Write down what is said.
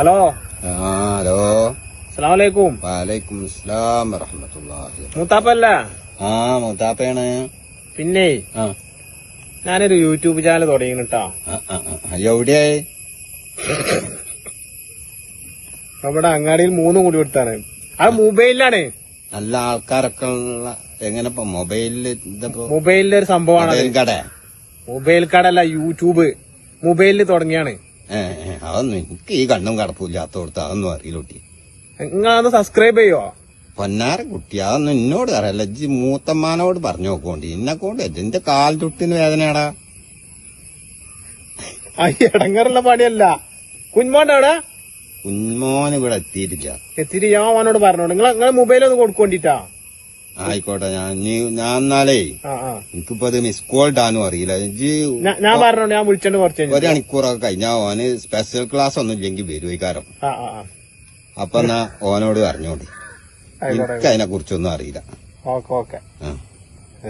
Hello. Hello. അസ്സലാമലൈക്കും. വലൈക്കും അസ്സലാം വറഹ്മത്തുള്ളാഹി. മൂത്താപ്പല്ല? മൂത്താപ്പയാണ്. പിന്നെ ഞാനൊരു യൂട്യൂബ് ചാനൽ തുടങ്ങിട്ടാ. എവിടെയായി? നമ്മുടെ അങ്ങാടിയിൽ 3 കൂടി കൊടുത്താണ്. അത് മൊബൈലിലാണ്. നല്ല ആൾക്കാരൊക്കെ ഉള്ള എങ്ങനെ മൊബൈലില് മൊബൈലിലെ ഒരു സംഭവമാണ്. കട? മൊബൈൽ കടല്ല, യൂട്യൂബ് മൊബൈലിൽ തുടങ്ങിയാണ്. അതൊന്നും എനിക്ക് ഈ കണ്ണും കടപ്പില്ലാത്ത കൊടുത്ത് അതൊന്നും അറിയില്ല കുട്ടി. നിങ്ങളതൊന്ന് സബ്സ്ക്രൈബ് ചെയ്യോ? പൊന്നാര കുട്ടി, അതൊന്നും എന്നോട് അറിയില്ല. ഇജ്ജ് മൂത്തമ്മാനോട് പറഞ്ഞു നോക്കോണ്ടി. എന്നെക്കൊണ്ട് എന്റെ കാൽ തൊട്ടിന് വേദനയാടാ. ഇടങ്ങറുള്ള പണിയല്ല. കുഞ്ഞുമോണ്ടാണ്. കുഞ്ഞുമോൻ ഇവിടെ എത്തിയിട്ടില്ല. എത്തിയിട്ട് ഞാൻ അവനോട് പറഞ്ഞോണ്ട് നിങ്ങളെ മൊബൈലൊന്ന് കൊടുക്കൊണ്ടിട്ടാ. ആയിക്കോട്ടെ. ഞാൻ എന്നാലേ എനിക്കിപ്പോ അത് മിസ് കോൾ ഇടാനും അറിയില്ല. ഞാൻ പറഞ്ഞോണ്ട് ഞാൻ വിളിച്ചോണ്ട് കുറച്ച് 1 മണിക്കൂറൊക്കെ കഴിഞ്ഞാ ഓന് സ്പെഷ്യൽ ക്ലാസ് ഒന്നും ഇല്ലെങ്കിൽ വരും ഈ കാരം. അപ്പൊ എന്നാ ഓനോട് അറിഞ്ഞോണ്ട്. എനിക്ക് അതിനെ കുറിച്ചൊന്നും അറിയില്ല. ഓക്കെ.